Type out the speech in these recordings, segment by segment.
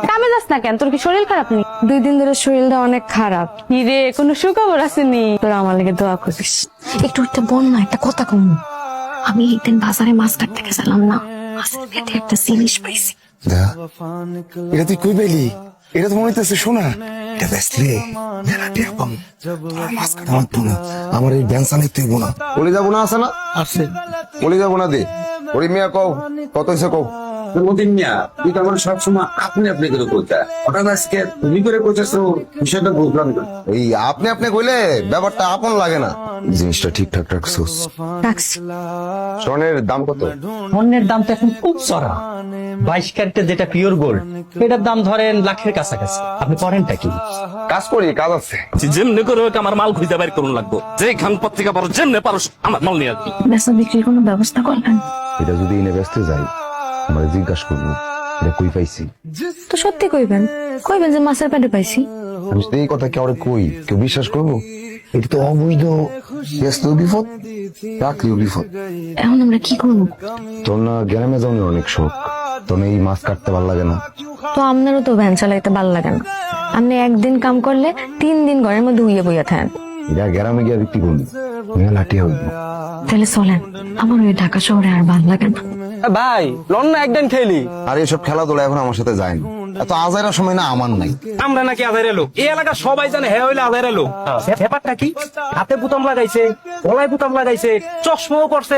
কামে যাস না কেন? তোর কি শরীর খারাপ নেই? 2 দিন ধরে শরীরটা অনেক খারাপ। কি রে, কোনো সুখবর আসেনি? তোরা আমার লেগে দোয়া করিস। একটু একটা বল না, একটা কথা কম। আমি একদিন বাজারে মাছ কাটতে গেছিলাম না, মাছের পেটে একটা জিনিস পাইছি। এটা তুই কই পেলি? এটা তো মনে হইতেছে সোনা। এটা বেসলে মেলা টিয়া পাম। মাছ কাটা লাগতো না, আমার এই ব্যাংসা নিতে হইব না। বলে যাবো না, আছে না? আছে। বলে যাবো না দে। ওরে মিয়া কও, কত হইছে কও। মতিন মিয়া, তুই তো আমার সবসময় আপনি আপনি করে কইতা, হঠাৎ আজকে তুমি করে কইতেছো, বিষয়টা বুঝলাম না। ওই আপনি আপনি কইলে ব্যাপারটা আপন লাগে না। জিনিসটা ঠিকঠাক রাখছোস। রাখছি। স্বর্ণের দাম কত? স্বর্ণের দাম তো এখন খুব চড়া। 22 ক্যারেটের যেটা পিওর গোল্ড, এটার দাম ধরেন লাখের কাছাকাছি। আপনি করেনটা কি? কাজ করি, কাজ আছে। যেমনি করে হোক আমার মাল খুঁজে বের করুন লাগবো। যে খান পত্রিকা পারো, যেমনি পারো আমার মাল নিয়ে আসবি। বেচা বিক্রির কোনো ব্যবস্থা করবেন? এটা যদি এনে ব্যস্ত যাই, আমরা জিজ্ঞাসা করবো এটা কই পাইছি। তো সত্যি কইবেন যে মাছের পেটে পাইছি। আমি যদি এই কথা কেউ কই, কেউ বিশ্বাস করবো? এটা তো অবৈধ। বেচলেও বিপদ, রাখলেও বিপদ। এখন আমরা কি করবো? তোর না গ্রামে যাওয়ার অনেক শখ, তোর এই মাছ কাটতে ভালো লাগে না? তো আপনারও তো ভ্যান চালাইতে ভালো লাগে না। আপনি একদিন কাম করলে 3 দিন ঘরের মধ্যে উইয়ে বইয়া থাকেন। এটা গ্রামে গিয়ে বিক্রি করবি, লাঠি হইব। তাহলে চলেন, আমার ওই ঢাকা শহরে আর ভালো লাগে না। ভাই লন না একদিন খেলি। আর এসব খেলাধুলা এখন আমার সাথে যায় না। এত আজাইরা সময় না আমার নাই। আমরা নাকি আধারে লোক, এই এলাকা সবাই জানে হ্যাঁ হইলে আধারে লোক। ব্যাপারটা কি? হাতে বুতাম লাগাইছে, গলায় বুতাম লাগাইছে, চশমাও করছে।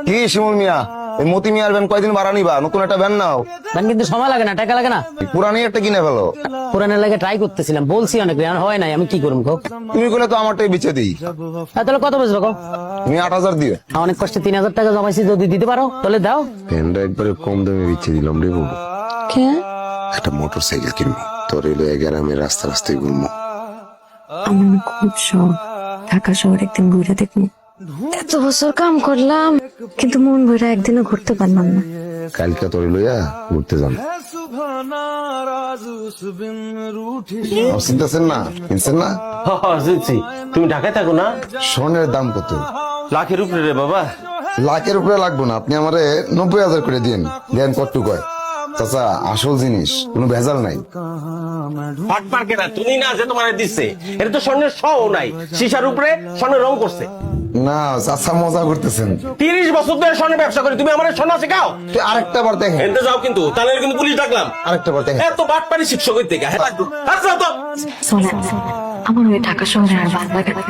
কি শিমুল মিয়া, এই মতি মিয়ার ভ্যান কয়দিন ভাড়া নিবা? নতুন একটা ভ্যান নাও। মানে কিন্তু সময় লাগে না, টাকা লাগে না। পুরানি একটা কিনে ফেলো। পুরানের লাগে ট্রাই করতেছিলাম, বলছি অনেক, আর হয় নাই। আমি কি করবো কো? তুমি কইলে তো আমারটাই বিছে দিই। তাহলে কত বেচবো কো? তুমি 8,000 দিও। অনেক কষ্টে 3,000 টাকা জমাইছি, যদি দিতে পারো তাহলে দাও। ভ্যানটা একবারে কম দামে বিছে দিলাম রে বাবু। কে? একটা মোটর সাইকেল কিনবো, তোর এলো গ্রামে রাস্তা রাস্তায় ঘুরবো। আমার না খুব শখ ঢাকা শহর একদিন ঘুরে দেখবো। এত বছর কাম করলাম, কিন্তু মন ভরে একদিনও ঘুরতে পারলাম না। কালকে তোর লইয়া ঘুরতে যান। চিন্তাছেন না, কিনছেন না? তুমি ঢাকায় থাকো না? স্বর্ণের দাম কত? লাখের উপরে রে বাবা। লাখের উপরে লাগবো না, আপনি আমারে 90,000 করে দিন। দেন কট্টু কয় চাচা, আসল জিনিস, কোনো ভেজাল নাই। হট মার্কেটার তুমি না যে তোমার দিচ্ছে, এটা তো স্বর্ণের শও নাই, সীসার উপরে স্বর্ণের রং করছে। না চাচা, মজা করতেছেন। 30 বছর ধরে স্বর্ণের ব্যবসা করি, তুমি আমার সোনা শেখাও? তুই আরেকটা বার দেখেন। এনতে যাও কিন্তু, তাহলে কিন্তু পুলিশ ডাকলাম। আরেকটা বার দেখেন। এত বাটপারি শিক্ষক হইতে গা, হ্যাঁ তো চলেন, আমার ওই ঢাকা শহরে আর ভালো লাগে না।